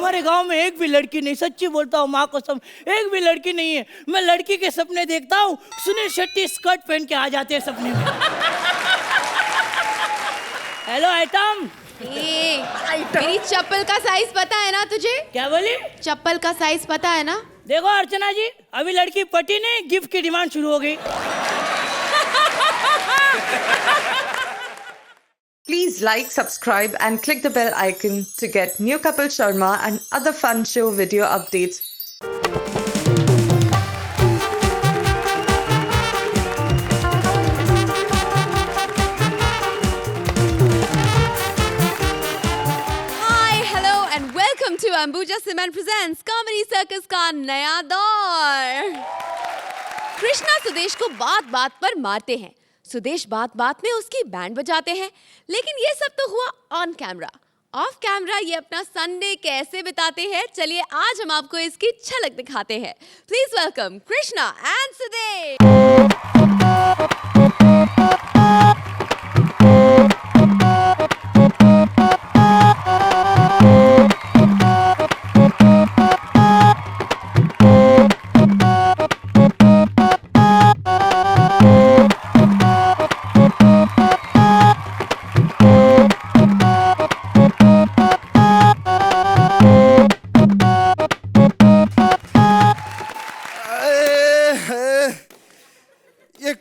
हमारे गांव में एक भी लड़की नहीं, सच्ची बोलता हूँ माँ कसम, एक भी लड़की नहीं है। मैं लड़की के सपने देखता हूँ, सुनील शेट्टी स्कर्ट पहन के आ जाते हैं सपने में। Hello item. मेरी चप्पल का साइज पता है ना तुझे? क्या बोली? चप्पल का साइज पता है ना? देखो अर्चना जी, अभी लड़की पटी नहीं, गिफ्ट की डिमांड शुरू हो गई। Please like, subscribe and click the bell icon to get new Kapil Sharma and other fun show video updates. Hi, hello and welcome to Ambuja Cement presents Comedy Circus का नया दौर। कृष्णा सुदेश को बात बात पर मारते हैं। सुदेश बात बात में उसकी बैंड बजाते हैं, लेकिन ये सब तो हुआ ऑन कैमरा। ऑफ कैमरा ये अपना संडे कैसे बिताते हैं, चलिए आज हम आपको इसकी झलक दिखाते हैं। Please welcome Krishna and Sudesh.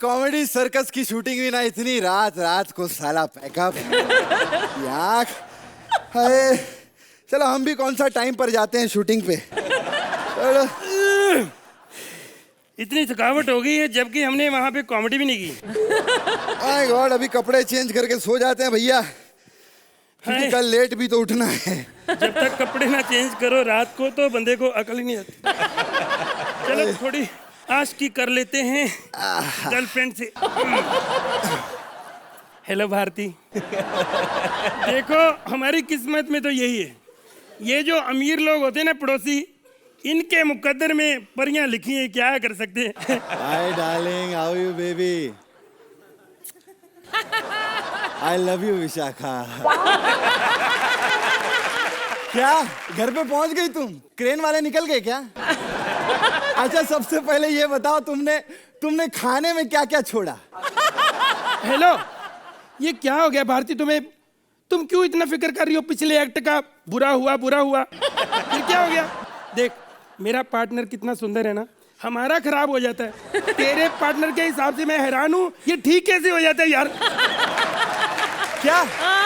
Comedy circus की शूटिंग भी ना इतनी रात रात को साला पैकअप यार। चलो हम भी कौन सा टाइम पर जाते हैं शूटिंग पे। चलो। इतनी थकावट हो गई है जबकि हमने वहाँ पे कॉमेडी भी नहीं की। माय गॉड, अभी कपड़े चेंज करके सो जाते हैं भैया, क्योंकि कल लेट भी तो उठना है। जब तक कपड़े ना चेंज करो रात को तो बंदे को अकल ही नहीं आती। चलो थोड़ी आशिकी कर लेते हैं गर्लफ्रेंड से। हेलो भारती। देखो हमारी किस्मत में तो यही है, ये जो अमीर लोग होते हैं ना पड़ोसी, इनके मुकद्दर में परियां लिखी हैं, क्या कर सकते हैं। Hi darling, how you baby? I love you Vishakha. क्या घर पे पहुंच गई तुम? क्रेन वाले निकल गए क्या? अच्छा सबसे पहले ये बताओ, तुमने खाने में क्या क्या छोड़ा? हेलो, ये क्या हो गया भारती तुम्हें? तुम क्यों इतना फिक्र कर रही हो पिछले एक्ट का? बुरा हुआ फिर क्या हो गया? देख मेरा पार्टनर कितना सुंदर है ना, हमारा खराब हो जाता है। तेरे पार्टनर के हिसाब से मैं हैरान हूँ, ये ठीक कैसे हो जाता है यार? क्या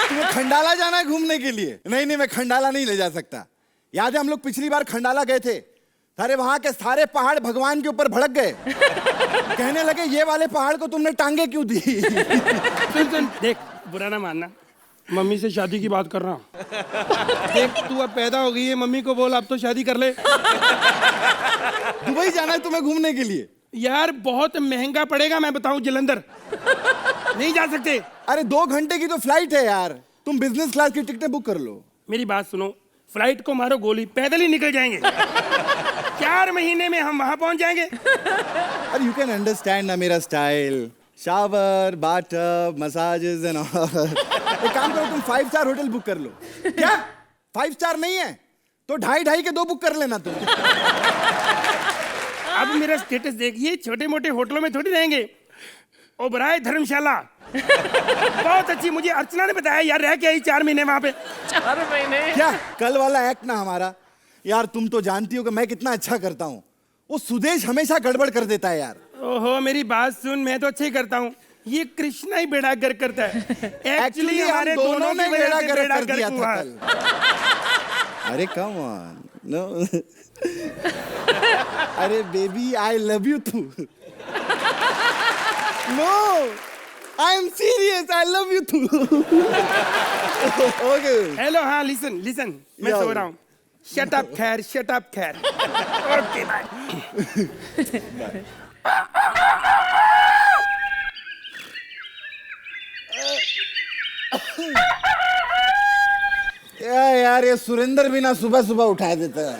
तुम्हें खंडाला जाना है घूमने के लिए? नहीं मैं खंडाला नहीं ले जा सकता। याद है हम लोग पिछली बार खंडाला गए थे, अरे वहां के सारे पहाड़ भगवान के ऊपर भड़क गए। कहने लगे ये वाले पहाड़ को तुमने टांगे क्यों दी? सुन देख, बुरा ना मानना, मम्मी से शादी की बात कर रहा हूँ। देख तू अब पैदा हो गई है, मम्मी को बोल अब तो शादी कर ले। दुबई जाना है तुम्हें घूमने के लिए? यार बहुत महंगा पड़ेगा, मैं बताऊं जलंधर नहीं जा सकते। अरे 2 घंटे की तो फ्लाइट है यार, तुम बिजनेस क्लास की टिकटें बुक कर लो। मेरी बात सुनो, फ्लाइट को मारो गोली, पैदल ही निकल जाएंगे। 4 महीने में हम वहां पहुंच जाएंगे। अरे यू कैन अंडरस्टैंड ना मेरा style, shower, bathtub, massages and all. एक काम करो, तुम 5 स्टार होटल बुक कर लो। क्या 5 स्टार नहीं है तो 2.5 के 2 बुक कर लेना तुम। अब मेरा स्टेटस देख, ये छोटे मोटे होटलों में थोड़ी रहेंगे। ओबराय धर्मशाला बहुत अच्छी, मुझे अर्चना ने बताया यार, रह के आई 4 महीने वहां पे। 4 महीने? क्या कल वाला एक्ट ना हमारा यार, तुम तो जानती हो कि मैं कितना अच्छा करता हूँ, वो सुदेश हमेशा गड़बड़ कर देता है यार। ओहो मेरी बात सुन, मैं तो अच्छा ही करता हूँ, ये कृष्णा ही बेड़ा गर्क करता है। एक्चुअली हमारे दोनों ने बेड़ा गर्क कर दिया था कल। अरे कम ऑन, नो। अरे baby I love you too. No I am serious, I love you too. Okay hello, हाँ लिसन मैं सो रहा हूँ। शट अप खैर, शट अप खैर। Okay bye. यार ये सुरेंद्र भी ना सुबह सुबह उठा देता है।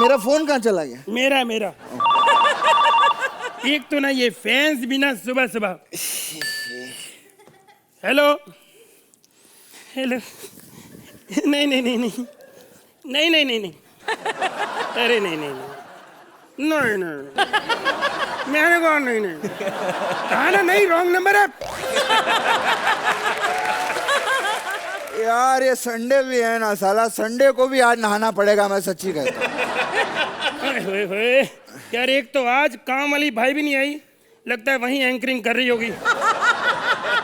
मेरा फोन कहाँ चला गया? मेरा एक तो ना ये फैंस भी ना सुबह सुबह। Hello hello. नहीं नहीं नहीं नहीं नहीं नहीं नहीं नहीं अरे नहीं नहीं नहीं नहीं नहीं मैंने कहा नहीं नहीं कहा ना नहीं, रॉन्ग नंबर है। यार ये संडे भी है ना साला, संडे को भी आज नहाना पड़ेगा, मैं सच्ची कहता हूँ। ओए होए यार, एक तो आज काम वाली भाई भी नहीं आई, लगता है वहीं एंकरिंग कर रही होगी।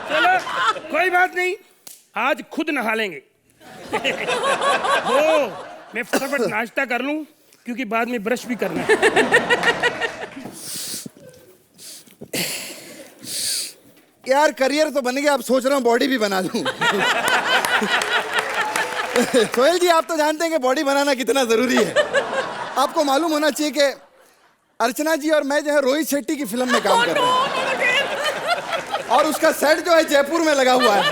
चलो कोई बात नहीं, आज खुद नहा लेंगे। ओ, मैं फटाफट नाश्ता कर लूं क्योंकि बाद में ब्रश भी करना है। यार करियर तो बन गया, अब सोच रहा हूँ बॉडी भी बना लूं। सोहेल जी, आप तो जानते हैं कि बॉडी बनाना कितना जरूरी है। आपको मालूम होना चाहिए कि अर्चना जी और मैं जो है रोहित शेट्टी की फिल्म में काम कर रहे हैं, और उसका सेट जो है जयपुर में लगा हुआ है,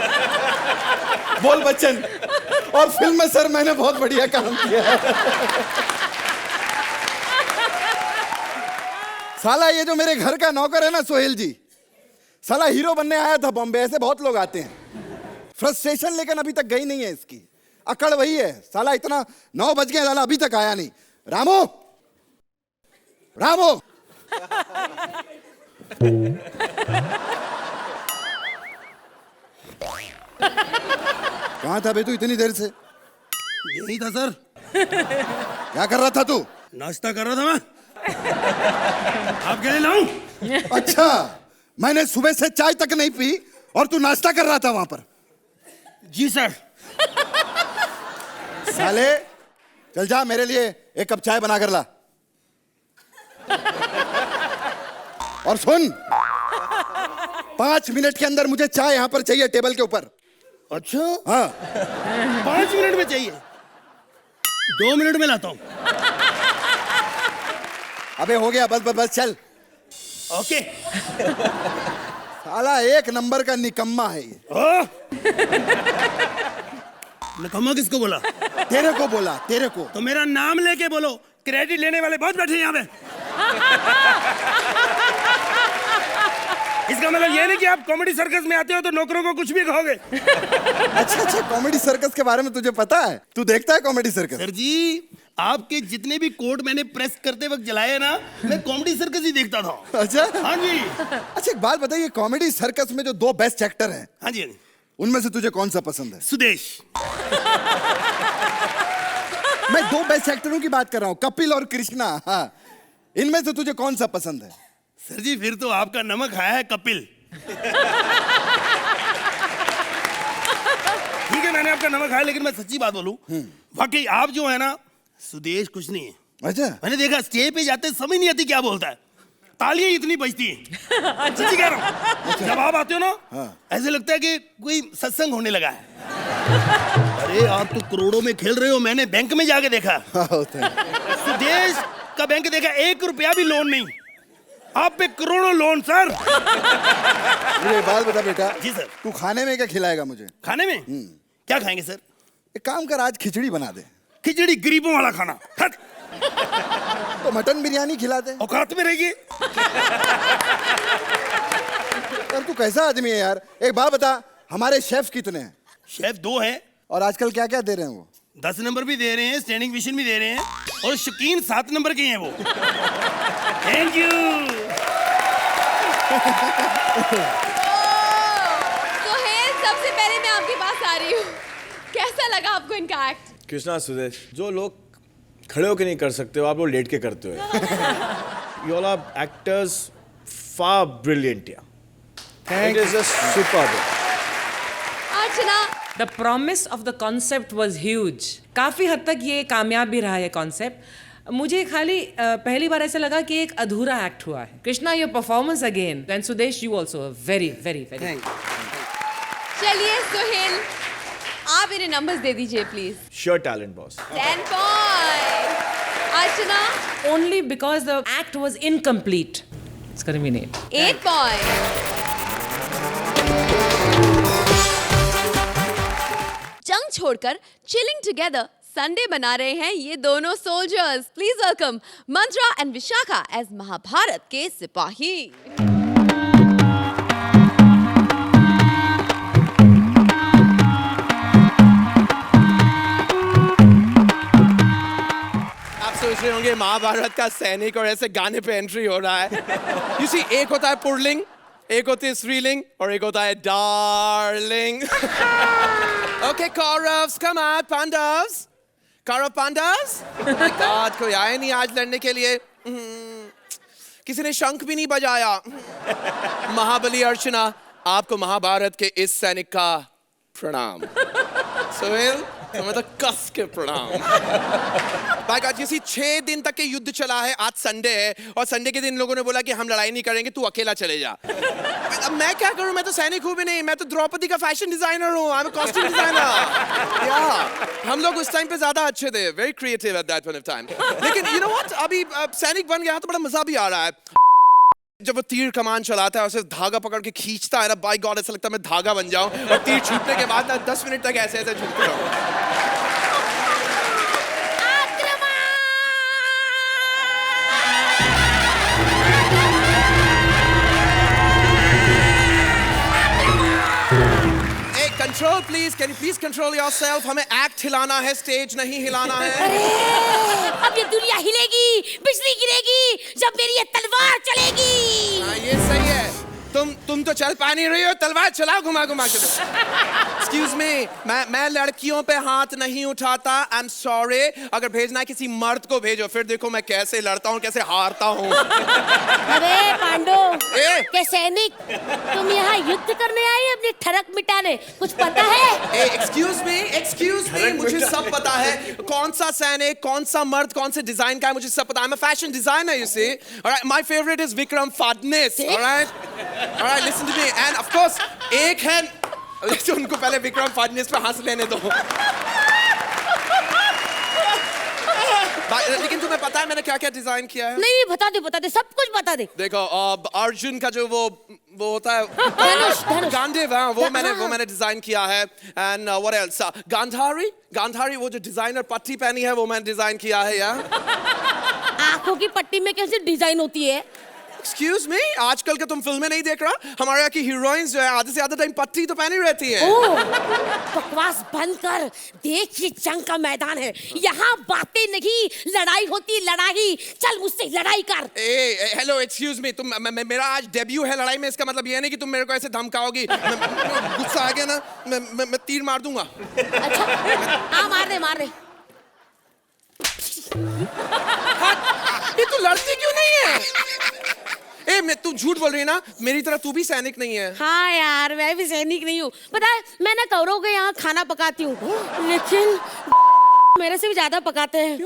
बोल बच्चन। और फिल्म में सर मैंने बहुत बढ़िया काम किया है। साला ये जो मेरे घर का नौकर है ना सोहेल जी, साला हीरो बनने आया था बॉम्बे, ऐसे बहुत लोग आते हैं। फ्रस्ट्रेशन लेकिन अभी तक गई नहीं है इसकी, अकड़ वही है। साला इतना 9 बज गए, साला अभी तक आया नहीं। रामो, रामो। कहाँ था बे तू इतनी देर से? यही था सर। क्या कर रहा था तू? नाश्ता कर रहा था मैं। आपके लिए लाऊं? अच्छा, मैंने सुबह से चाय तक नहीं पी और तू नाश्ता कर रहा था वहां पर? जी सर। साले चल जा, मेरे लिए एक कप चाय बना कर ला। और सुन, 5 मिनट के अंदर मुझे चाय यहां पर चाहिए, टेबल के ऊपर। अच्छा हाँ 5 मिनट में चाहिए? 2 मिनट में लाता हूँ। अबे हो गया, बस बस बस चल। ओके। साला एक नंबर का निकम्मा है ये। निकम्मा किसको बोला? तेरे को बोला, तेरे को। तो मेरा नाम लेके बोलो, क्रेडिट लेने वाले बहुत बैठे हैं यहाँ पे। इसका मतलब ये नहीं कि आप कॉमेडी सर्कस में आते हो तो नौकरों को कुछ भी कहोगे। अच्छा अच्छा, कॉमेडी सर्कस के बारे में तुझे पता है? तू देखता है कॉमेडी सर्कस? सर जी, आपके जितने भी कोट मैंने प्रेस करते वक्त जलाए ना, मैं कॉमेडी सर्कस ही देखता था। अच्छा हाँ जी। अच्छा, एक बात बताइए, कॉमेडी सर्कस में जो 2 बेस्ट एक्टर हैं, हाँ जी, हाँ जी। उनमें से तुझे कौन सा पसंद है? सुदेश। मैं 2 बेस्ट एक्टरों की बात कर रहा हूँ, कपिल और कृष्णा। हाँ, इनमें से तुझे कौन सा पसंद है? सर जी, फिर तो आपका नमक खाया है कपिल। ठीक है, मैंने आपका नमक खाया, लेकिन मैं सच्ची बात बोलूं, वाकई आप जो है ना, सुदेश कुछ नहीं है। अच्छा, मैंने देखा स्टेज पे जाते समझ नहीं आती क्या बोलता है, तालियां इतनी बजती हैं। सच्ची कह रहा हूं, जब आप आते हो ना, ऐसे लगता है कि कोई सत्संग होने लगा है। अरे आप तो करोड़ों में खेल रहे हो, मैंने बैंक में जाके देखा। होता है। सुदेश का बैंक देखा, 1 रुपया भी लोन नहीं, आप पे करोड़ों लोन सर। मुझे एक बात बता बेटा। जी सर। तू खाने में क्या खिलाएगा मुझे? खाने में क्या खाएंगे सर? एक काम कर, आज खिचड़ी बना दे। खिचड़ी गरीबों वाला खाना। हट। तो मटन बिरयानी खिला दे। औकात में रहिए। यार तू कैसा आदमी है यार? एक बात बता, हमारे शेफ कितने हैं? शेफ 2 हैं। और आजकल क्या क्या दे रहे हैं वो? 10 नंबर भी दे रहे हैं, स्टैंडिंग विशन भी दे रहे हैं, और शकीन 7 नंबर के हैं वो। Thank you. सोहेल, सबसे पहले मैं आपके पास आ रही हूँ, कैसा लगा आपको इनका एक्ट? कृष्णा, सुदेश, जो लोग खड़े होकर नहीं कर सकते हो, आप लोग लेट के करते हो। You all are actors far brilliant. It is just superb. Archana, the promise of the concept was huge. काफ़ी हद तक ये कामयाब भी रहा है कॉन्सेप्ट। मुझे खाली पहली बार ऐसा लगा कि एक अधूरा एक्ट हुआ है। Krishna, your performance again, and Sudesh you also very very very. चलिए सोहेल, आप इन्हें नंबर्स दे दीजिए please. Sure talent boss. 10 point. Archana, Only because the act was incomplete. It's gonna be an 8. 8 point. जंग छोड़कर चिलिंग टुगेदर संडे बना रहे हैं ये दोनों soldiers. Please welcome Mantra and Vishakha as Mahabharat के सिपाही। रहे होंगे महाभारत का सैनिक और ऐसे गाने पे एंट्री हो रहा है। You see, एक होता है पुरलिंग, एक होती है स्त्रीलिंग और एक होता है darling. Okay, Kauravs, come on, Pandavs. Kaurav Pandavs? Oh my God, कोई आया नहीं आज लड़ने के लिए। किसी ने शंख भी नहीं बजाया। महाबली अर्चना, आपको महाभारत के इस सैनिक का प्रणाम। सुहेल, तुम्हें तो कस के प्रणाम। भाई God, जैसे 6 दिन तक के युद्ध चला है, आज संडे है और संडे के दिन लोगों ने बोला कि हम लड़ाई नहीं करेंगे, तू अकेला चले जा। अब मैं क्या करूं, मैं तो सैनिक हूं भी नहीं, मैं तो द्रौपदी का फैशन डिजाइनर हूं, I am a costume designer. या हम लोग उस टाइम पे ज्यादा अच्छे थे, very creative at that point of time. लेकिन यू नो व्हाट, अभी सैनिक बन गया तो बड़ा मजा भी आ रहा है। जब वो तीर कमान चलाता है, उसे धागा पकड़ के खींचता है ना, बाय गॉड ऐसा लगता है मैं धागा बन जाऊं और तीर छूटने के बाद ना 10 मिनट तक ऐसे ऐसे झूमते रहूं। Control please, can you please control yourself. हमें एक्ट हिलाना है, स्टेज नहीं हिलाना है। अरे अब ये दुनिया हिलेगी, बिजली गिरेगी जब मेरी ये तलवार चलेगी। हाँ, ये सही है। तुम तो चल पा नहीं रही हो, तलवार चलाओ घुमा घुमा के। एक्सक्यूज मी, मैं लड़कियों पे हाथ नहीं उठाता, आई एम सॉरी। अगर भेजना है किसी मर्द को भेजो, फिर देखो मैं कैसे लड़ता हूँ, कैसे हारता हूँ। अरे पांडो के सैनिक, तुम यहाँ युद्ध करने आए अपनी ठरक मिटाने, कुछ पता है? एक्सक्यूज मी, मुझे सब पता है। कौन सा सैनिक, कौन सा मर्द, कौन से डिजाइन का है, मुझे सब पता है। मैं fashion designer, you see. Alright, my favourite is Vikram Phadnis. Alright, listen to me, and of course एक है, उनको पहले विक्रम फडनेस पे हंस लेने दो। लेकिन तुम्हें पता है मैंने क्या क्या डिजाइन किया है? नहीं, बता दे, सब कुछ बता दे। देखो, अर्जुन का जो वो होता है धनुष। गांडीव, वो मैंने डिजाइन किया है। एंड व्हाट एल्स, गांधारी वो जो डिजाइनर पट्टी पहनी है वो मैंने डिजाइन किया है। यार आंखों की पट्टी में कैसी डिजाइन होती है? एक्सक्यूज मी, आजकल के तुम फिल्में नहीं देख रहा? हमारे यहाँ की हीरोइंस जो है आधे से ज्यादा टाइम पट्टी तो पहनी रहती है। बकवास बंद कर, देख ये जंग का मैदान है, यहाँ बातें नहीं लड़ाई होती, लड़ाई। चल मुझसे लड़ाई कर। हेलो, एक्सक्यूज मी, तुम मेरा आज डेब्यू है लड़ाई में, इसका मतलब ये नहीं कि तुम मेरे को ऐसे धमकाओगी। गुस्सा आ गया ना, मैं तीर मार दूंगा। अच्छा, हाँ मार दे। ये तू लड़ती क्यों नहीं है? तू झूठ बोल रही है ना, मेरी तरह तू भी सैनिक नहीं है। हाँ यार, मैं भी सैनिक नहीं हूँ। पता है, मैं ना कौरवों के यहाँ खाना पकाती हूँ, लेकिन मेरे से भी ज्यादा पकाते हैं।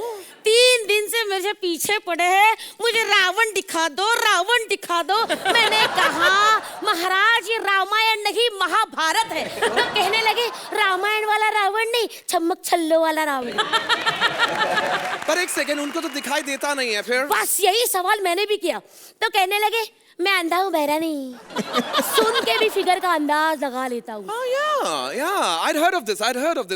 3 दिन से मेरे से पीछे पड़े हैं, मुझे रावण दिखा दो। मैंने कहा महाराज ये रामायण नहीं महाभारत है। तो कहने लगे रामायण वाला रावण नहीं, चम्मक छल्लो वाला रावण। पर एक सेकंड, उनको तो दिखाई देता नहीं है। फिर बस यही सवाल मैंने भी किया, तो कहने लगे मैं अंधा हूँ, बहरा नहीं। सुन के भी फिगर का अंदाज लगा लेता हूँ। I'd heard of this.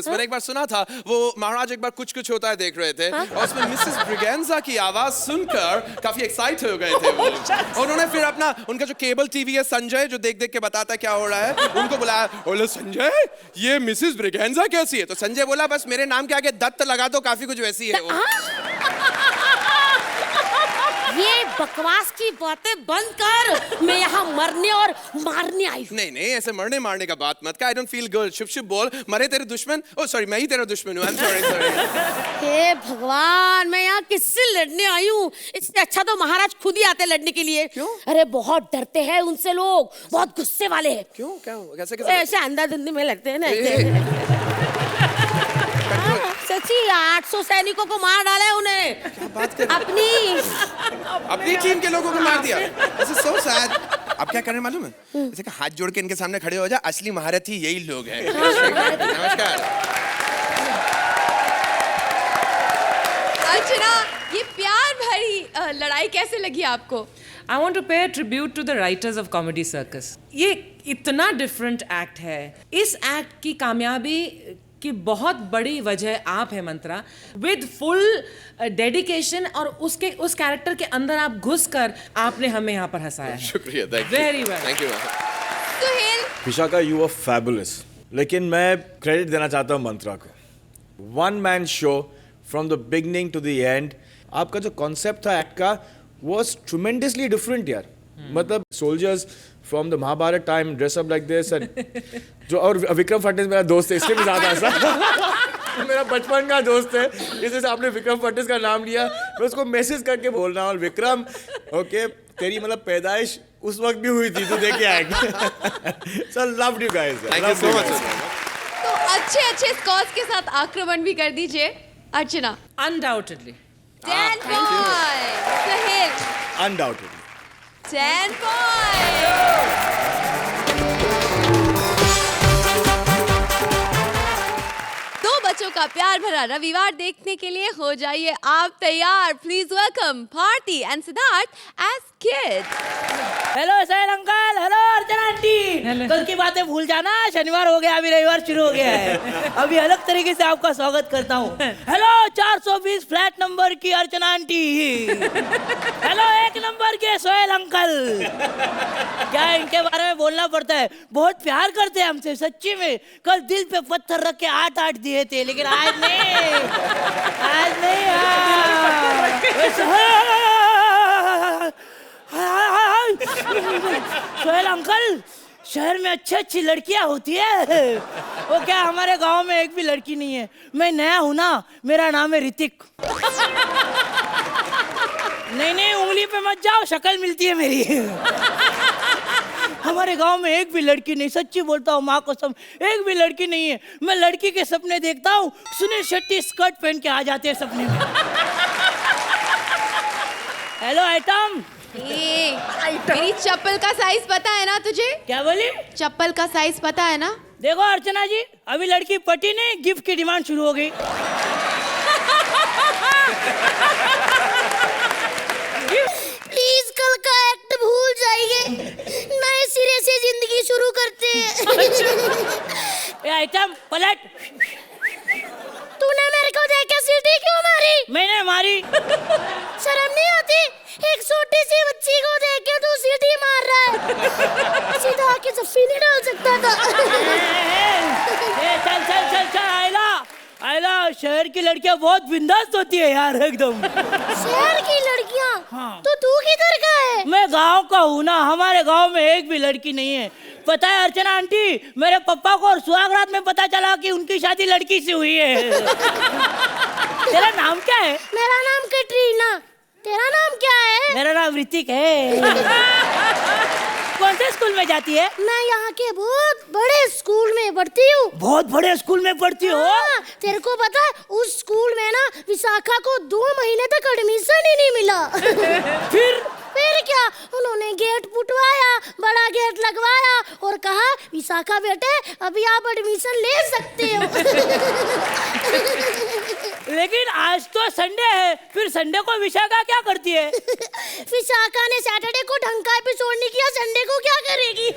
मैंने एक बार सुना था, वो महाराज एक बार कुछ होता है देख रहे थे, और उसमें मिसेस ब्रिगेंजा की आवाज सुनकर काफी एक्साइट हो गए थे वो। और उन्होंने फिर उनका जो केबल टीवी है संजय, जो देख के बताता है क्या हो रहा है, उनको बुलाया। बोले संजय, ये मिसेस ब्रिगेंजा कैसी है? तो संजय बोला बस मेरे नाम के आगे दत्त लगा दो, काफी कुछ वैसी है वो। ये बकवास की बातें बंद कर, मैं यहाँ मरने और मारने आई हूँ। नहीं, ऐसे मरने मारने का बात मत कर। I don't feel good. शुभ बोल, मरे तेरे दुश्मन। ओह सॉरी, मैं ही तेरा दुश्मन हूँ। I am sorry. हे भगवान, मैं यहाँ किससे लड़ने आई हूँ? इससे अच्छा तो महाराज खुद ही आते लड़ने के लिए। क्यों? अरे बहुत डरते हैं उनसे लोग, बहुत गुस्से वाले हैं। क्यों? क्या कैसे ऐसे अंधाधुंधी में लड़ते हैं ना। सच्ची 800 सैनिकों को मार डाला है उन्हें। क्या बात कर? अपनी टीम के लोगों को मार दिया। ऐसे so sad। अब क्या करने मालूम है? जैसे कि हाथ जोड़ के इनके सामने खड़े हो जा, असली महारथी यही लोग हैं। नमस्कार। अर्चना, ये प्यार भरी लड़ाई कैसे लगी आपको? I want to pay a tribute to the writers of Comedy Circus. ये इतना डिफरेंट एक्ट है। इस एक्ट की कामयाबी की बहुत बड़ी वजह आप है मंत्रा। विद फुल डेडिकेशन और उस कैरेक्टर के अंदर आप घुसकर आपने हमें यहाँ पर हंसाया है। शुक्रिया, thank you. Very well, thank you. Suhail, Vishakha, you are fabulous. लेकिन मैं क्रेडिट देना चाहता हूँ मंत्रा को। 1 man show from the beginning to the end. आपका जो कॉन्सेप्ट था एक्ट का was tremendously different यार. मतलब soldiers from the Mahabharata time dress up like this and जो और विक्रम फटनिस मेरा दोस्त है इसलिए भी ज़्यादा ऐसा मेरा बचपन का दोस्त है इसलिए से आपने विक्रम फटनिस का नाम लिया मैं उसको मैसेज करके बोल रहा हूँ विक्रम ओके तेरी मतलब पैदाइश उस वक्त भी हुई थी तो देखे आएगी so loved you guys thank you so much तो अच्छे स्कोर्स के साथ आक्रमण भी कर दीजिए Archana. Undoubtedly. 10 points. Sahil. Undoubtedly 10 points. दो बच्चों का प्यार भरा रविवार देखने के लिए हो जाइए आप तैयार. Please welcome Bharti and Siddharth as kids. Hello Sain uncle, hello Archana aunty. कल की बातें भूल जाना, शनिवार हो गया, अभी रविवार शुरू हो गया है. अभी अलग तरीके से आपका स्वागत करता हूँ. हेलो 420 फ्लैट नंबर की अर्चना आंटी. हेलो 1 नंबर के सोहेल अंकल. क्या इनके बारे में बोलना पड़ता है, बहुत प्यार करते हैं हमसे सच्ची में. कल दिल पे पत्थर रख के 8 दिए थे लेकिन आज नहीं, आज नहीं. सोहेल अंकल, शहर में अच्छी लड़कियां होती है. वो क्या हमारे गांव में एक भी लड़की नहीं है. मैं नया हूं ना, मेरा नाम है ऋतिक. नहीं उंगली पे मत जाओ, शक्ल मिलती है मेरी. हमारे गांव में एक भी लड़की नहीं, सच्ची बोलता हूँ माँ कसम, एक भी लड़की नहीं है. मैं लड़की के सपने देखता हूँ, सुनील शेट्टी स्कर्ट पहन के आ जाते हैं सपने में. Hello item. मेरी चप्पल का साइज पता है ना तुझे? क्या बोली? चप्पल का साइज पता है ना? देखो अर्चना जी, अभी लड़की पटी नहीं, गिफ्ट की डिमांड शुरू हो गई. प्लीज कल का एक्ट भूल जाइए, नए सिरे से जिंदगी शुरू करते हैं. आइटम पलट. तूने मेरे को देख के सीटी क्यों मारी? मैंने मारी. शर्म नहीं आती? एक छोटी सी बच्ची को देख के तू सीटी मार रहा है. सीधा आके जफ्फी नहीं डाल सकता था. चल आयला, शहर की लड़कियां बहुत बिंदास होती है यार एकदम. शहर की लड़कियां? हाँ. तो तू किधर का है? मैं गांव का हूँ ना, हमारे गांव में एक भी लड़की नहीं है. पता है अर्चना आंटी, मेरे पापा को और सुहागरात में पता चला कि उनकी शादी लड़की से हुई है. तेरा नाम क्या है? मेरा नाम कैटरीना. तेरा नाम क्या है? मेरा नाम ऋतिक है. कौन से स्कूल में जाती है? मैं यहाँ के बहुत बड़े स्कूल में पढ़ती हूँ. बहुत बड़े स्कूल में पढ़ती हो? तेरे को पता है उस स्कूल में ना विशाखा को 2 महीने तक एडमिशन ही नहीं मिला. फिर क्या, उन्होंने गेट पुटवाया, बड़ा गेट लगवाया और कहा विशाखा बेटे अभी आप एडमिशन ले सकते हो. लेकिन आज तो संडे है, फिर संडे को विशाखा क्या करती है? विशाखा ने सैटरडे को ढंग का एपिसोड नहीं किया, संडे को क्या करेगी?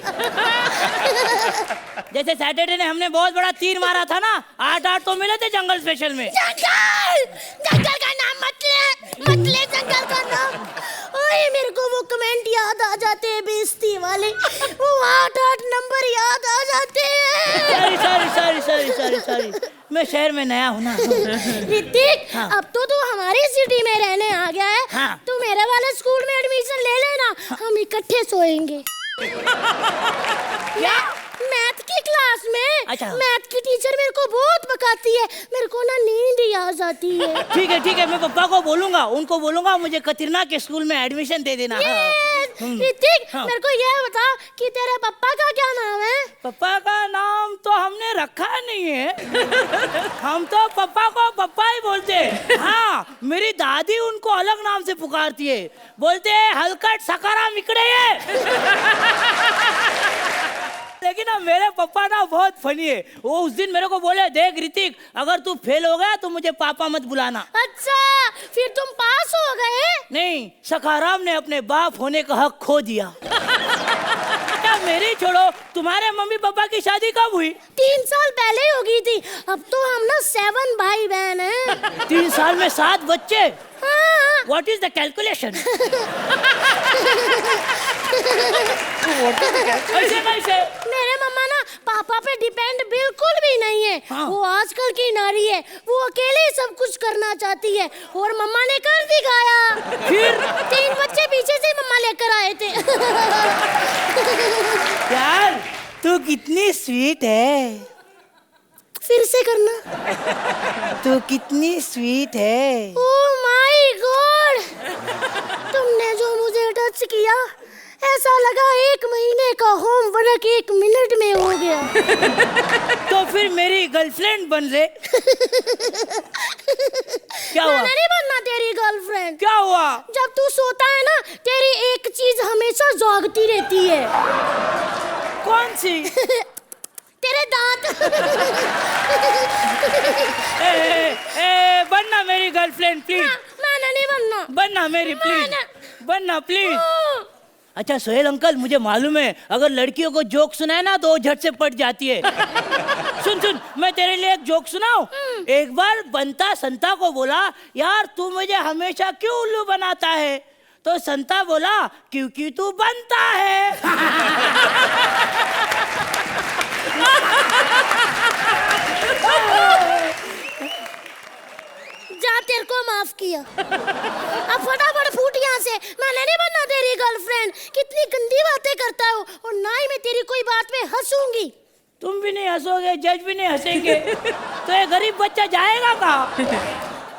जैसे सैटरडे ने हमने बहुत बड़ा तीर मारा था ना, 8 तो मिले थे जंगल स्पेशल में. जंगल का नाम मत ले जंगल का नाम. ओए मेरे को वो कमेंट याद आ जाते हैं बेइज्जती वाले, वो 8 नंबर याद आ जाते हैं. सॉरी, मैं शहर में नया हूँ ना. ऋतिक, हाँ. अब तो तू हमारी सिटी में रहने आ गया है. हाँ. तू मेरे वाले स्कूल में एडमिशन ले लेना. हाँ. हम इकट्ठे सोएंगे. क्या? मैथ की क्लास में. अच्छा. मैथ की टीचर मेरे को बहुत पकाती है, मेरे को ना नींद ही आ जाती है. ठीक है, मैं पापा को बोलूंगा, उनको बोलूंगा मुझे कतरीना के स्कूल में एडमिशन दे देना. ऋतिक, हाँ. मेरे को ये बता कि तेरे पापा का क्या नाम है? पापा का नाम तो हमने रखा नहीं है. हम तो पापा को पापा ही बोलते हैं. हाँ, मेरी दादी उनको अलग नाम से पुकारती है, बोलते हैं हलकट सकारा मिकड़े है. लेकिन ना मेरे पापा ना बहुत फनी है. वो उस दिन मेरे को बोले, देख ऋतिक, अगर तू फेल हो गया तो मुझे पापा मत बुलाना. अच्छा, फिर तुम पास हो गए? नहीं, सखाराम ने अपने बाप होने का हक खो दिया. मेरी छोड़ो, तुम्हारे मम्मी पापा की शादी कब हुई? 3 साल पहले ही हो गई थी. अब तो हम ना 7 भाई बहन हैं. 3 साल में 7 बच्चे? हाँ. What is the calculation? कैसे? मेरे मम्मा ना पापा पे डिपेंड बिल्कुल भी नहीं है। हाँ। वो आजकल की नारी है, वो अकेले ही सब कुछ करना चाहती है और मम्मा ने कर दिखाया। फिर 3 बच्चे पीछे से मम्मा लेकर आए थे। यार तू कितनी स्वीट है, फिर से करना। तू कितनी स्वीट है। ओह माय गॉड, तुमने जो मुझे टच किया ऐसा लगा 1 महीने का होमवर्क 1 मिनट में हो गया। तो फिर मेरी गर्लफ्रेंड बन ले। क्या हुआ? मैंने नहीं बनना तेरी गर्लफ्रेंड। क्या हुआ? जब तू सोता है ना, तेरी एक चीज हमेशा जागती रहती है। कौन सी? तेरे दांत। बनना मेरी गर्लफ्रेंड प्लीज। मैंने नहीं बनना। बनना मेरी प्लीज, मैंने- बनना प्लीज। अच्छा सोहेल अंकल, मुझे मालूम है अगर लड़कियों को जोक सुनाए ना तो वो झट से पट जाती है। सुन सुन, मैं तेरे लिए एक जोक सुनाऊं। एक बार बंता संता को बोला, यार तू मुझे हमेशा क्यों उल्लू बनाता है? तो संता बोला, क्योंकि तू बनता है। जा, तेरे को माफ किया। अब फटाफट फूट यहाँ से। मैंने नहीं बनना तेरी गर्लफ्रेंड। कितनी गंदी बातें करता हो, और ना ही मैं तेरी कोई बात पे हंसूंगी। तुम भी नहीं हंसोगे, जज भी नहीं हंसेंगे, तो ये गरीब बच्चा जाएगा कहाँ?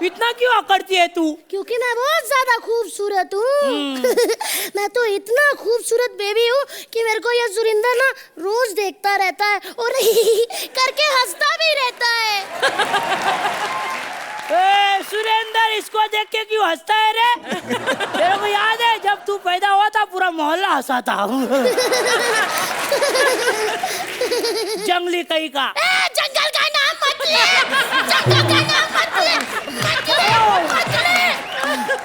इतना क्यों अकड़ती है तू? क्योंकि मैं बहुत ज्यादा खूबसूरत हूँ। मैं तो इतना खूबसूरत बेबी हूँ कि मेरे को ये सुरिंदर ना रोज देखता रहता है और करके हंसता भी रहता है। सुरेंदर, इसको देख के क्यों हंसता है रे? तेरे को याद है जब तू पैदा हुआ था पूरा मोहल्ला हंसा था। जंगली कहीं का। जंगल का नाम मत ले, जंगल का नाम मत ले, मत ले।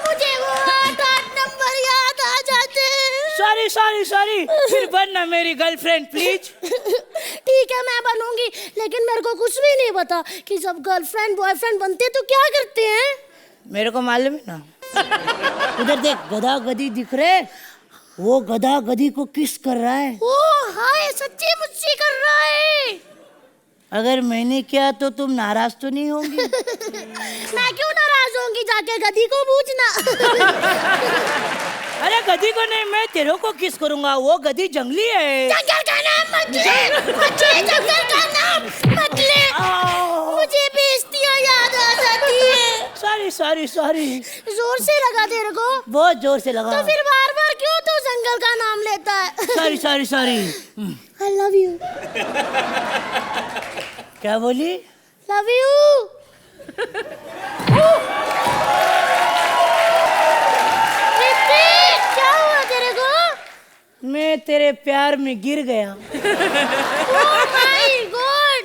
मुझे वो 8 नंबर याद आ जाते हैं। सॉरी सॉरी सॉरी, फिर बनना मेरी गर्लफ्रेंड प्लीज। ठीक है, मैं बनूंगी, लेकिन मेरे को कुछ भी नहीं पता कि जब गर्लफ्रेंड बॉयफ्रेंड बनते तो क्या करते हैं। मेरे को मालूम है ना। उधर देख, गधा गधी दिख रहे, वो गधा गधी को किस कर रहा है। ओ हाय, सच्ची मुच्ची कर रहा है। अगर मैंने किया तो तुम नाराज तो नहीं होंगी? मैं क्यों नाराज होंगी, जाके गधी को पूछना। अरे गधी को नहीं, मैं तेरे को किस करूंगा, वो गधी जंगली है। जंगल का नाम मत ले, मत ले, जंगल का नाम मत ले। मुझे बेइज्जतियां याद आ जाती है। Sorry sorry sorry. जोर से लगा तेरे को? बहुत जोर से लगा। तो फिर बार बार क्यों तू जंगल का नाम लेता है? Sorry sorry sorry. I love you. क्या बोली? Love you. क्या हुआ तेरे को? मैं तेरे प्यार में गिर गया। Oh my God!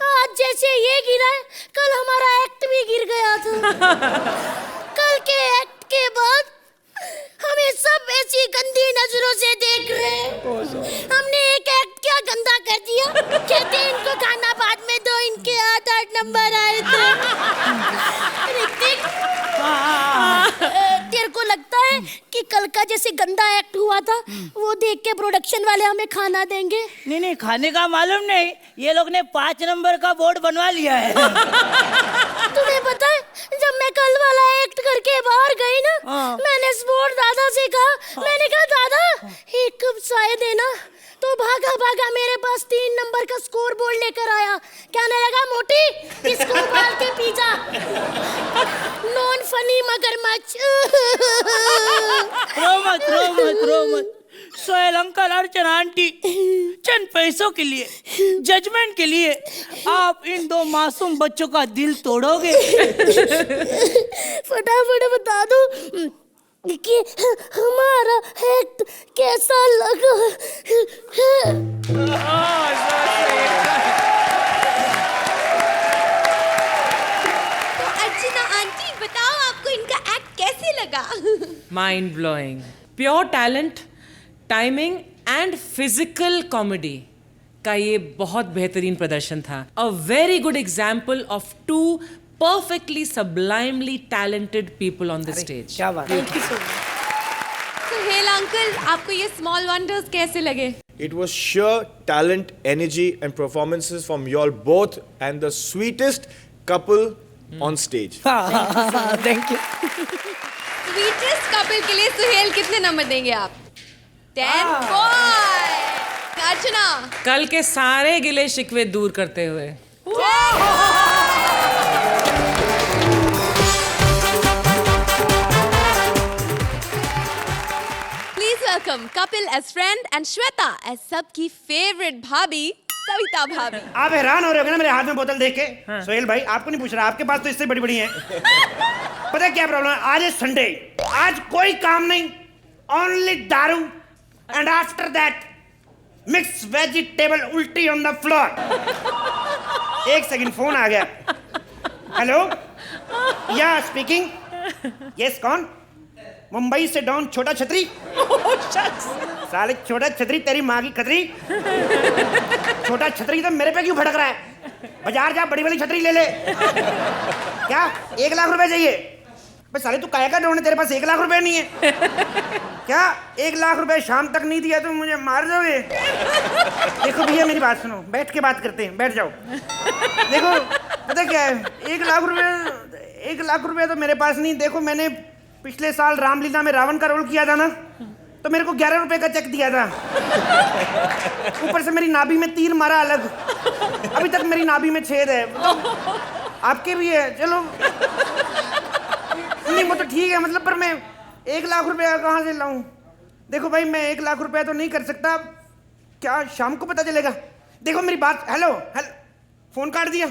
आज जैसे ये गिरा है, कल हमारा एक्ट भी गिर गया था। कल के एक्ट के बाद हमें सब ऐसी गंदी नजरों से देख रहे हैं। हमने एक एक्ट क्या गंदा कर दिया। कहते इनको खाना बाद में दो, इनके 8 नंबर आए थे। ऋतिक, तेरे को लगता है कि कल का जैसे गंदा एक्ट हुआ था वो देख के प्रोडक्शन वाले हमें खाना देंगे? नहीं नहीं, खाने का मालूम नहीं, ये लोग ने 5 नंबर का बोर्ड बनवा लिया है। तुम्हें पता है, जब मैं कल वाला एक्ट करके बाहर गई ना, मैंने स्पोर्ट दादा से कहा, मैंने कहा दादा 1 कप चाय देना। तो भागा भागा मेरे पास 3 नंबर का स्कोर बोर्ड लेकर आया। कहने लगा, मोटी इसको उबाल के पी जा। नॉन फनी मगरमच्छ। रो मत रो मत रो मत। सोहेल अंकल, अर्चना आंटी, चंद पैसों के लिए, जजमेंट के लिए आप इन 2 मासूम बच्चों का दिल तोड़ोगे? फटाफट बता दो कि हमारा एक्ट कैसा लगा। तो अर्चना आंटी बताओ, आपको इनका एक्ट कैसे लगा? Mind blowing, pure talent, timing and physical comedy का ये बहुत बेहतरीन प्रदर्शन था. A very good example of 2 perfectly sublimely talented people on the stage. क्या बात है। सुहेल अंकल, आपको ये स्मॉल वंडर्स कैसे लगे? It was sheer talent, energy, and performances from y'all both, and the sweetest couple on stage. Thank you. Sweetest couple के लिए सुहेल कितने नंबर देंगे आप? 10 पॉइंट। अर्चना कल के सारे गिले शिकवे दूर करते हुए। Please welcome Kapil as friend and Shweta as सबकी फेवरेट भाभी सविता भाभी। आप हैरान हो रहे हो ना मेरे हाथ में बोतल देख के। सोहेल भाई आपको नहीं पूछ रहा, आपके पास तो इससे बड़ी बड़ी है। पता है क्या प्रॉब्लम है? आज है संडे, आज कोई काम नहीं, ओनली दारू and after that mix vegetable उल्टी ऑन द फ्लोर। एक सेकंड फोन आ गया। हेलो, या स्पीकिंग। यस कौन? मुंबई से डॉन छोटा छतरी। साले छोटा छतरी तेरी माँ की खतरी। छोटा छतरी तो मेरे पे क्यों भड़क रहा है? बाजार जा, बड़ी वाली छतरी ले ले। क्या 1 लाख रुपए चाहिए? बस साले तू काहे का डॉन है, तेरे पास 1 लाख रुपए नहीं है क्या? 1 लाख रुपए शाम तक नहीं दिया तो मुझे मार दोगे? देखो भैया मेरी बात सुनो, बैठ के बात करते हैं, बैठ जाओ। देखो पता क्या है, 1 लाख रुपए तो मेरे पास नहीं। देखो मैंने पिछले साल रामलीला में रावण का रोल किया था ना, तो मेरे को 11 रुपए का चेक दिया था। ऊपर से मेरी नाभि में तीर मारा अलग, अभी तक मेरी नाभि में छेद है। आपके भी है, चलो नहीं वो तो ठीक है, मतलब पर मैं 1 लाख रुपया कहाँ से लाऊं? देखो भाई मैं 1 लाख रुपया तो नहीं कर सकता, क्या शाम को पता चलेगा? देखो मेरी बात, हेलो हेलो, फोन काट दिया।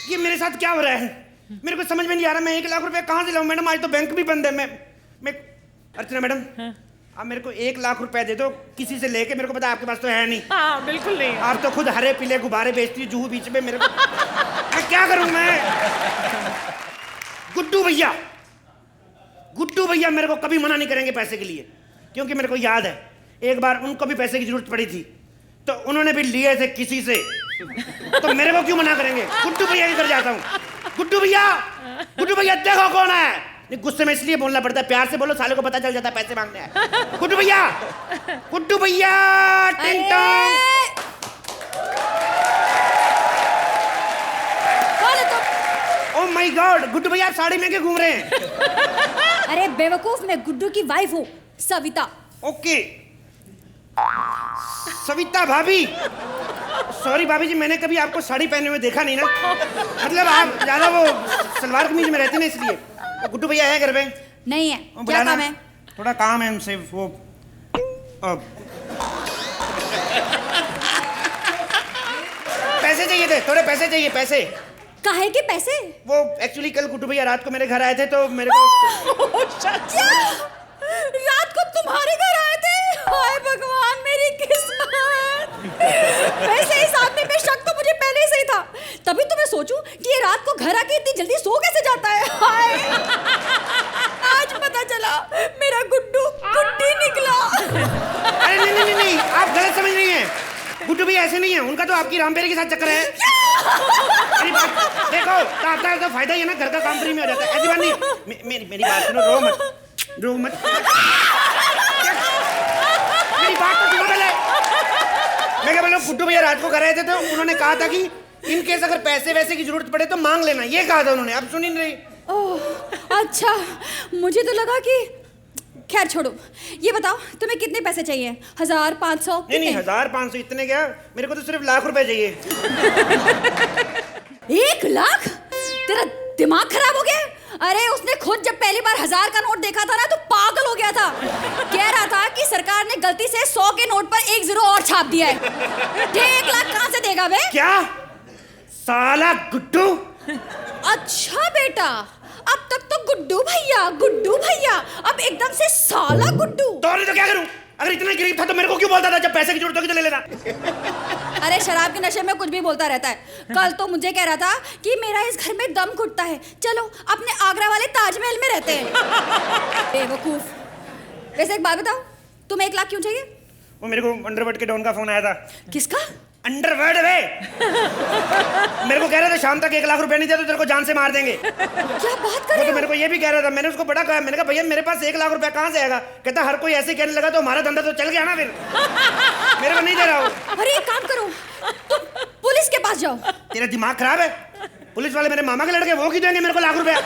ये मेरे साथ क्या हो रहा है? मेरे को समझ में नहीं आ रहा, मैं 1 लाख रुपया कहाँ से लाऊं? मैडम आज तो बैंक भी बंद है। मैं अर्चना मैडम, आप मेरे को 1 लाख रुपया दे दो किसी से लेके। मेरे को पता है आपके पास तो है नहीं। हाँ बिल्कुल नहीं। आप तो खुद हरे पीले गुब्बारे बेचती है जूहू बीच में। मेरे को मैं क्या करूं? मैं गुड्डू भैया मेरे को कभी मना नहीं करेंगे पैसे के लिए, क्योंकि मेरे को याद है एक बार उनको भी पैसे की जरूरत पड़ी थी, तो उन्होंने भी लिए थे किसी से, तो मेरे को क्यों मना करेंगे? गुड्डू भैया के घर जाता हूँ। गुड्डू भैया देखो कौन है। नहीं गुस्से में इसलिए बोलना पड़ता है, प्यार से बोलो साले को पता चल जाता है पैसे मांगने हैं। गुड्डू भैया टिंग Tong. Oh my God, Guddu भैया आप साड़ी में क्यों घूम रहे हैं? अरे बेवकूफ, मैं गुड्डू की वाइफ हूँ, सविता। ओके सविता भाभी। सॉरी भाभी जी, मैंने कभी आपको साड़ी पहने हुए देखा नहीं ना, मतलब आप ज्यादा वो सलवार कमीज में रहती ना, इसलिए। गुड्डू भैया है घर पे? नहीं है, क्या काम है? थोड़ा काम है उनसे, वो पैसे चाहिए थे, थोड़े पैसे चाहिए। पैसे काहे के पैसे? वो एक्चुअली कल गुड्डू भैया रात को मेरे घर आए थे, तो मेरे को क्या? रात को तुम्हारे घर आए थे? हाय भगवान मेरी किस्मत। वैसे इस आदमी पे शक तो मुझे पहले से ही था, तभी तो मैं सोचूं कि ये रात को घर आके इतनी जल्दी सो कैसे जाता है। हाय आज पता चला मेरा गुड्डू गुड्डी निकला। अरे नहीं, आप गलत समझ रही हैं। गुड्डू भैया ऐसे नहीं है, उनका तो आपकी रामपेरे के साथ चक्कर है। मेरी बात देखो, आता है तो फायदा ही है ना, घर का काम फ्री में हो जाता है। ऐसी बात नहीं, मेरी बात सुनो, रो मत। मेरी बात तो सुनो पहले। मैं क्या बोल रहा हूँ, गुड्डू भैया रात को घर आए थे, तो उन्होंने कहा था कि इन केस अगर पैसे वैसे की जरूरत पड़े तो मांग लेना, ये कहा था उन्होंने। अब सुन ही नहीं रही। ओह अच्छा, मुझे तो लगा कि खैर छोड़ो, ये बताओ तुम्हें कितने पैसे चाहिए? 1000, 500? नहीं 1000, 500 इतने क्या, मेरे को तो सिर्फ लाख रुपए चाहिए। 1 लाख? तेरा दिमाग खराब हो गया? अरे उसने खुद जब पहली बार 1000 का नोट देखा था ना, तो पागल हो गया था। कह रहा था कि सरकार ने गलती से 100 के नोट पर 1 0 और छाप दिया है। 1 लाख कहाँ से देगा बे? क्या साला गुड्डू? अच्छा बेटा, अब तक तो गुड्डू भैया, अब एकदम से साला गुड्डू। तो क्या करूं? अगर इतना गरीब था तो मेरे को क्यों बोलता था? जब पैसे की जरूरत होगी तो ले लेना। अरे शराब के नशे में कुछ भी बोलता रहता है। कल तो मुझे कह रहा था कि मेरा इस घर में दम घुटता है, चलो अपने आगरा वाले ताजमहल में रहते हैं। बेवकूफ। वैसे एक बात बताओ, तुम्हें 1 लाख क्यों चाहिए? वो मेरे को अंडरवर्ल्ड के डॉन का फोन आया था। किसका? अंडरवर्ल्ड वे। मेरे को कह रहा था शाम तक 1 लाख रुपए नहीं दे तो तेरे को जान से मार देंगे। क्या बात कर वो रहे तो हो? मेरे को ये भी कह रहा था। मैंने उसको बड़ा कहा, मैंने कहा भैया मेरे पास 1 लाख रुपया कहाँ से आएगा? कहता हर कोई ऐसे कहने लगा तो हमारा धंधा तो चल गया ना फिर। मेरे को नहीं दे रहा हो। अरे एक काम करो, तुम पुलिस के पास जाओ। तेरा दिमाग खराब है? पुलिस वाले मेरे मामा के लड़के, वो क्यों देंगे मेरे को 1 लाख रुपया?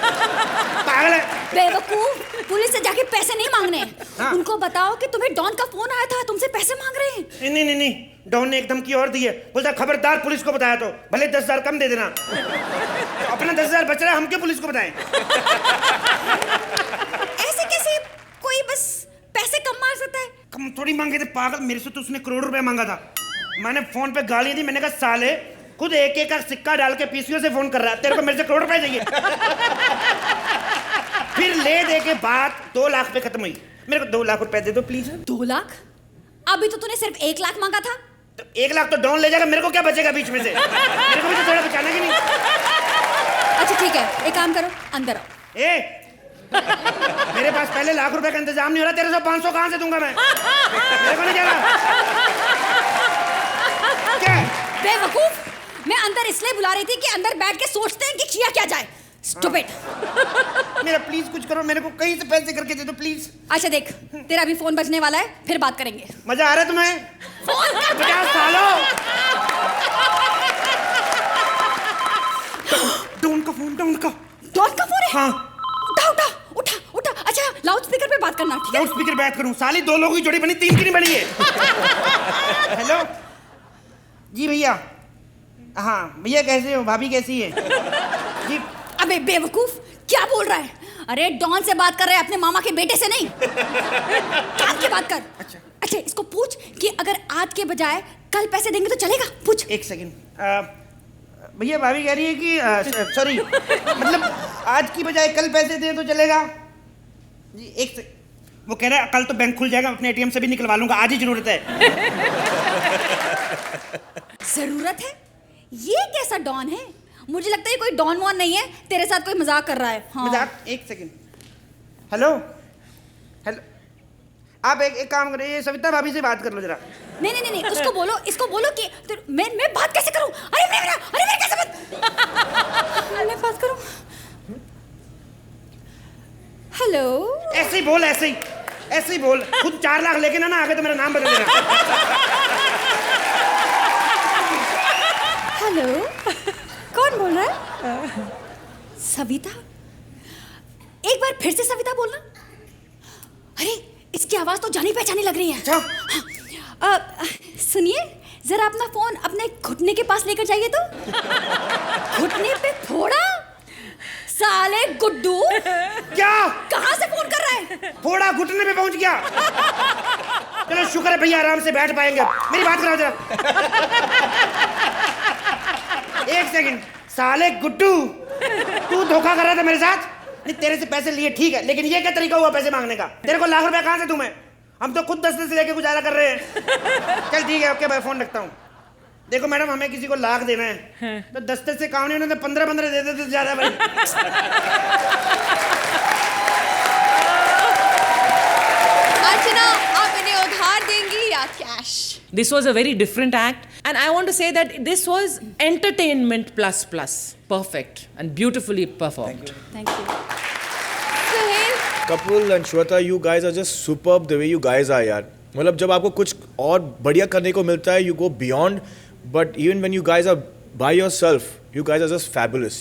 पागल है। बेवकूफ, पुलिस से जाके पैसे नहीं मांगने। हाँ। उनको बताओ कि तुम्हें डॉन का फोन आया था, तुमसे पैसे मांग रहे हैं। नहीं, डॉन ने एक धमकी और दी है। बोलता खबरदार पुलिस को बताया तो भले 10,000 कम दे देना। तो अपना 10,000 बच रहा है, हम क्यों पुलिस को बताएं? ऐसे कैसे कोई बस पैसे कम मार सकता है? कम थोड़ी मांगे थे पागल, मेरे से तो उसने करोड़ रुपए मांगा था। मैंने फोन पे गाली दी, मैंने कहा साले खुद एक का सिक्का डाल के पीसीओ से फोन कर रहा है, तेरे को मेरे से करोड़ रुपए चाहिए? फिर ले दे के बात 2 लाख पे खत्म हुई। मेरे को 2 लाख रुपए दे दो प्लीज। 2 लाख? अभी तो तूने सिर्फ 1 लाख मांगा था। तो 1 लाख तो डॉन ले जाएगा, मेरे को क्या बचेगा बीच में से? मेरे को भी तो थोड़ा बचाना कि नहीं? अच्छा ठीक है, एक काम करो, अंदर आओ। मेरे पास पहले 1 लाख रुपए का इंतजाम नहीं हो रहा, तेरे से 500 कहां से दूंगा मैं? मेरे को नहीं जाना। क्या? बेवकूफ, मैं अंदर इसलिए बुला रही थी कि अंदर बैठ के सोचते हैं कि किया क्या जाए। स्टूपिड। मेरा प्लीज कुछ करो, मेरे को कहीं से पैसे करके दे दो प्लीज। अच्छा देख, तेरा अभी फोन बजने वाला है, फिर बात करेंगे। मजा आ रहा है तुम्हें? फोन कर। 50 सालों डॉन का फोन, डॉन का फोन है? हाँ। उठा। अच्छा लाउड स्पीकर पे बात करना, ठीक है? लाउड स्पीकर बात करूं? साली 2 लोगों की जोड़ी बनी, 3 की नहीं बनी है। हेलो जी भैया। हाँ भैया कैसे हो? भाभी कैसी है? जी। अबे बेवकूफ, क्या बोल रहा है? अरे डॉन से बात कर रहे हैं, अपने मामा के बेटे से नहीं। काम की बात कर। अच्छा इसको पूछ कि अगर आज के बजाय कल पैसे देंगे तो चलेगा? पूछ। 1 सेकंड। भैया भाभी कह रही है कि सॉरी मतलब आज की बजाय कल पैसे दें तो चलेगा? जी 1 सेकंड। वो कह रहा है कल तो बैंक खुल जाएगा, अपने एटीएम से भी निकलवा लूंगा, आज ही जरूरत है। जरूरत है? ये कैसा डॉन है? मुझे लगता है कोई डॉन वॉन नहीं है, तेरे साथ कोई मजाक कर रहा है। हाँ। मजाक? 1 सेकंड। हेलो। आप एक काम करिए, सविता भाभी से बात कर लो जरा। नहीं, उसको बोलो, इसको बोलो कि मैं बात कैसे करूं? अरे मैं कैसे बात मैं बात करूं? हेलो। ऐसे ही बोल, ऐसे ही बोल। खुद 4 लाख लेके ना आगे तो मेरा नाम बदल देना। हेलो, कौन बोल रहा है? सविता? एक बार फिर से सविता बोलना। अरे इसकी आवाज तो जानी पहचानी लग रही है। सुनिए जरा अपना फोन अपने घुटने के पास लेकर जाइए तो। घुटने पे फोड़ा? साले गुड्डू। क्या? कहाँ से फोन कर रहा है? फोड़ा घुटने पे पहुंच गया। चलो शुक्र है भैया आराम से बैठ पाएंगे। मेरी बात कराओ जरा। 1 सेकंड। साले गुड्डू, तू धोखा कर रहा था मेरे साथ? नहीं तेरे से पैसे लिए ठीक है, लेकिन ये क्या तरीका हुआ पैसे मांगने का? तेरे को 1 लाख रुपया कहाँ से दूं मैं? हम तो खुद 10 से लेके गुजारा कर रहे हैं। चल ठीक है, ओके भाई फोन रखता हूँ। देखो मैडम हमें किसी को 1 लाख देना है तो 10 से काम नहीं होने तो 15 दे देते तो ज्यादा भाई। अर्चना, आप इन्हें उधार देंगी या cash? This was a very different act, and I want to say that this was entertainment plus. Perfect and beautifully performed. Thank you. Suhail, Kapil and Shweta, you guys are just superb the way you guys are यार। मतलब जब आपको कुछ और बढ़िया करने को मिलता है, you go beyond. But even when you guys are by yourself, you guys are just fabulous.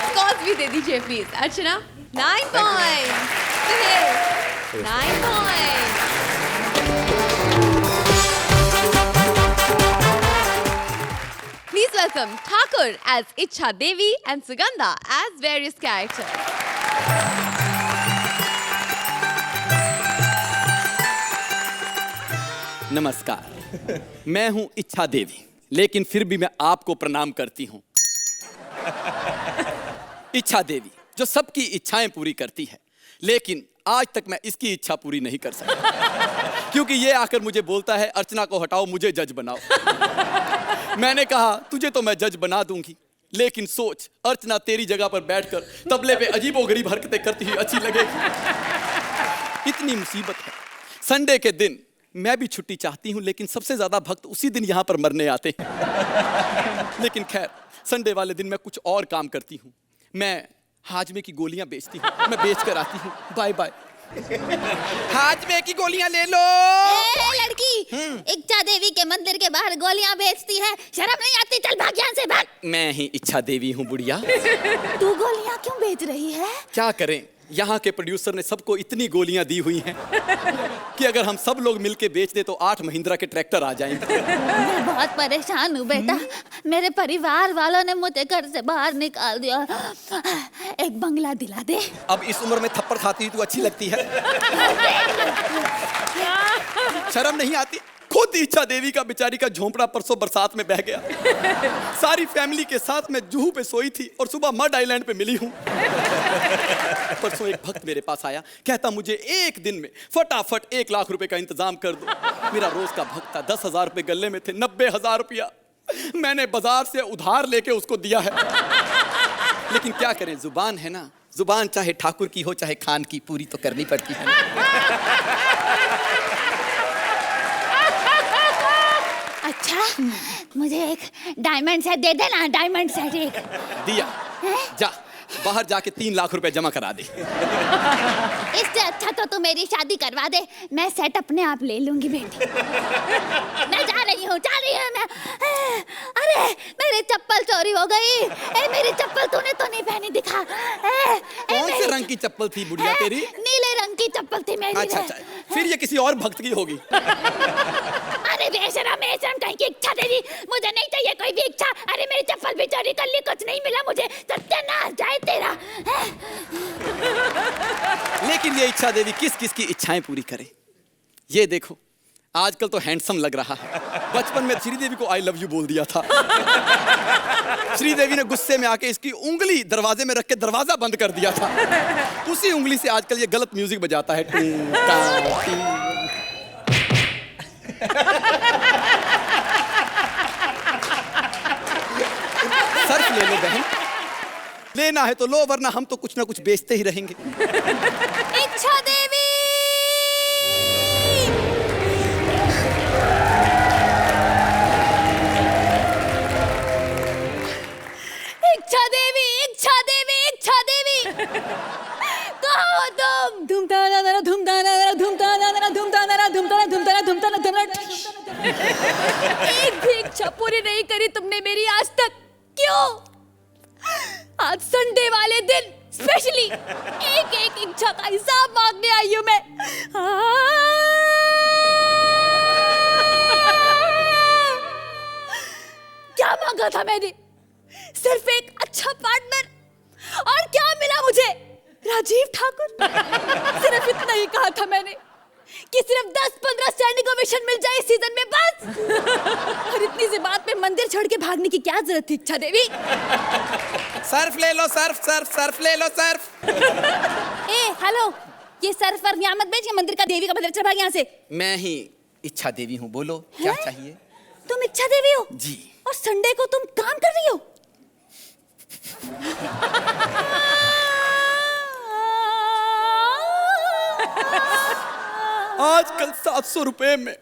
Scotch भी दे दीजिए please. Archana 9 point, Suhail 9 point. Please welcome Thakur as Ichha Devi and Sugandha as various characters. नमस्कार, मैं हूं इच्छा देवी, लेकिन फिर भी मैं आपको प्रणाम करती हूं। इच्छा देवी जो सबकी इच्छाएं पूरी करती है, लेकिन आज तक मैं इसकी इच्छा पूरी नहीं कर सका, क्योंकि ये आकर मुझे बोलता है अर्चना को हटाओ, मुझे जज बनाओ। मैंने कहा तुझे तो मैं जज बना दूंगी, लेकिन सोच अर्चना तेरी जगह पर बैठकर तबले पे अजीबोगरीब हरकतें करती हुई अच्छी लगेगी। इतनी मुसीबत है, संडे के दिन मैं भी छुट्टी चाहती हूँ, लेकिन सबसे ज्यादा भक्त उसी दिन यहाँ पर मरने आते हैं। लेकिन खैर, संडे वाले दिन मैं कुछ और काम करती हूँ। मैं हाजमे की गोलियां बेचती हूँ, मैं बेच कर आती हूँ। Bye bye. हाजमे की गोलियां ले लो। लड़की इच्छा देवी के मंदिर के बाहर गोलियां बेचती है, शर्म नहीं आती? चल भाग यहाँ से, भाग। मैं ही इच्छा देवी हूँ बुढ़िया। तू गोलियां क्यों बेच रही है? क्या करें, यहाँ के प्रोड्यूसर ने सबको इतनी गोलियां दी हुई हैं कि अगर हम सब लोग मिलके बेच दे तो 8 महिंद्रा के ट्रैक्टर आ जाएंगे। मैं बहुत परेशान हूँ बेटा। मेरे परिवार वालों ने मुझे घर से बाहर निकाल दिया। एक बंगला दिला दे। अब इस उम्र में थप्पड़ खाती तू अच्छी लगती है? शर्म नहीं आती? खुद इच्छा देवी का बेचारी का झोंपड़ा परसों बरसात में बह गया। सारी फैमिली के साथ मैं जुहू पे सोई थी और सुबह मड आइलैंड पे मिली हूँ। परसों एक भक्त मेरे पास आया, कहता मुझे एक दिन में फटाफट 1 लाख रुपए का इंतजाम कर दो। मेरा रोज का भक्त था, 10,000 रुपए गले में थे, 90,000 रुपया मैंने बाजार से उधार लेके उसको दिया है। लेकिन क्या करें, जुबान है ना, जुबान चाहे ठाकुर की हो चाहे खान की, पूरी तो करनी पड़ती है। अच्छा, मुझे एक डायमंड सेट दे देना, डायमंड सेट एक। दिया। जा बाहर जाके 3 लाख रुपए जमा करा दे। इससे अच्छा तो तू मेरी शादी करवा दे, मैं सेट अपने आप ले लूंगी बेटी। मैं जा रही हूँ मैं। अरे मेरी चप्पल चोरी हो गई। मेरी चप्पल तूने तो नहीं पहनी, दिखा। कौन से रंग की चप्पल थी बुढ़िया तेरी? नीले रंग की चप्पल थी मेरी। अच्छा, फिर ये किसी और भक्त की होगी। अरे बेशरम कहीं की इच्छा देवी, मुझे नहीं चाहिए कोई भी इच्छा। अरे मेरी चप्पल भी चोरी कर ली, कुछ नहीं मिला मुझे, सत्यानाश जाए तेरा। लेकिन ये इच्छा देवी किस किस की इच्छाएं पूरी करे? ये देखो, आजकल तो हैंडसम लग रहा है। बचपन में श्रीदेवी को आई लव यू बोल दिया था। श्रीदेवी ने गुस्से में आके इसकी उंगली दरवाजे में रख के दरवाजा बंद कर दिया था। उसी उंगली से आजकल ये गलत म्यूजिक बजाता है। सर्फ ले लो बहन, लेना है तो लो, वरना हम तो कुछ ना कुछ बेचते ही रहेंगे। इच्छा देवी, इच्छा देवी, इच्छा देवी, इच्छा देवी, कहाँ हो तुम? धूमताना धूमताना धूमताना धूमताना धूमताना धूमताना धूमताना। एक भी इच्छा पूरी नहीं करी तुमने मेरी आज तक, क्यों? आज संडे वाले दिन स्पेशली एक एक इच्छा का हिसाब मांगने आई हूं मैं। क्या मांगा था मैंने? सिर्फ एक अच्छा पार्टनर, और क्या मिला मुझे? राजीव ठाकुर। सिर्फ इतना ही कहा था मैंने कि सिर्फ 10-15 स्टैंडिंग ओवेशन मिल जाए इस सीजन में, बस। और इतनी सी बात में मंदिर छोड़ के भागने की क्या जरूरत थी इच्छा देवी? सर्फ ले लो, सर्फ सर्फ सर्फ ले लो, सर्फ। हेलो, ये सर्फ और नियामत बेच के मंदिर का देवी का मंदिर, चल भाग यहाँ से। मैं ही इच्छा देवी हूँ, बोलो क्या चाहिए? तुम इच्छा देवी हो? जी। और संडे को तुम काम कर रही हो? आजकल 700 रुपए में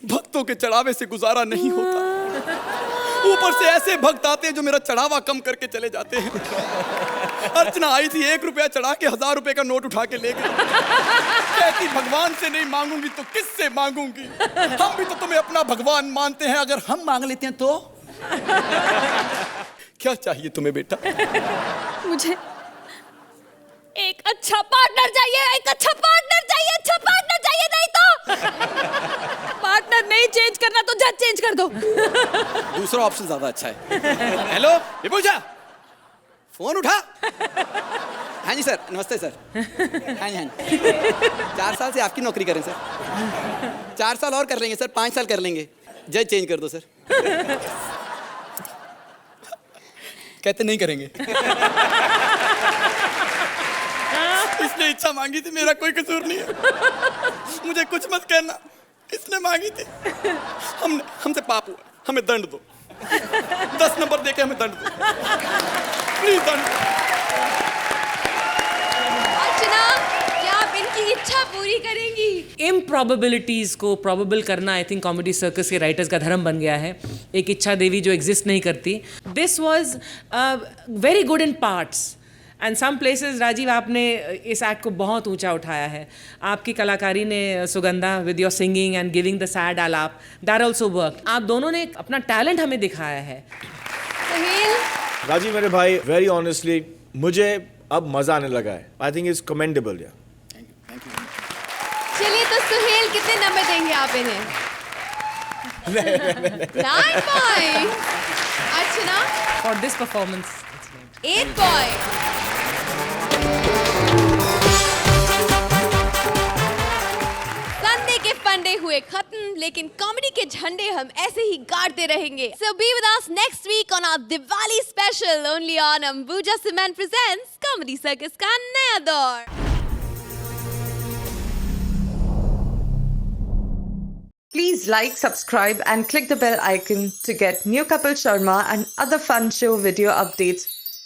भक्तों के चढ़ावे से गुजारा नहीं होता। ऊपर से ऐसे भक्त आते हैं जो मेरा चढ़ावा कम करके चले जाते हैं। अर्चना आई थी, 1 रुपया चढ़ा के 1000 रुपए का नोट उठा के ले गई। कहती भगवान से नहीं मांगूंगी तो किससे मांगूंगी? हम भी तो तुम्हें अपना भगवान मानते हैं, अगर हम मांग लेते हैं तो? क्या चाहिए तुम्हें बेटा? मुझे एक अच्छा पार्टनर चाहिए, एक अच्छा पार्टनर चाहिए, अच्छा पार्टनर चाहिए, नहीं तो पार्टनर नहीं चेंज करना तो जज चेंज कर दो। दूसरा ऑप्शन ज्यादा अच्छा है। हेलो विपुल झा, फोन उठा। हाँ जी सर, नमस्ते सर। हाँ जी, हाँ जी। 4 साल से आपकी नौकरी करें सर। 4 साल और कर लेंगे सर, 5 साल कर लेंगे। जज चेंज कर दो सर। कहते नहीं करेंगे। इसने इच्छा मांगी थी, मेरा कोई कसूर नहीं है। मुझे कुछ मत कहना, इसने मांगी थी। हमसे पाप हुआ, हमें दंड दो। 10 नंबर देके हमें दंड दो, प्लीज दंड। अर्चना, क्या आप इनकी इच्छा पूरी पूरी करेंगी? इम्प्रॉबेबिलिटीज को प्रॉबेबल करना आई थिंक कॉमेडी सर्कस के राइटर्स का धर्म बन गया है, एक इच्छा देवी जो एग्जिस्ट नहीं करती. This was very good in parts and some places. Rajiv, आपने इस एक्ट को बहुत ऊंचा उठाया है. आपकी कलाकारी ने Sugandha with your singing and giving the sad आलाप, दैट ऑल्सो वर्क. आप दोनों ने अपना टैलेंट हमें दिखाया है. सुहेल, राजीव मेरे भाई, वेरी ऑनेस्टली मुझे अब मजा आने लगा है. I think it's commendable. या चलिए तो सुहेल कितने नंबर देंगे आप इन्हें? 9 point. Archana? For this performance 8 point. Sunday के फंडे हुए खत्म, लेकिन कॉमेडी के झंडे हम ऐसे ही गाड़ते रहेंगे. So be with us next week on our Diwali special only on Ambuja Cement presents Comedy Circus का नया दौर. Please like, subscribe and click the bell icon to get new Kapil Sharma and other fun show video updates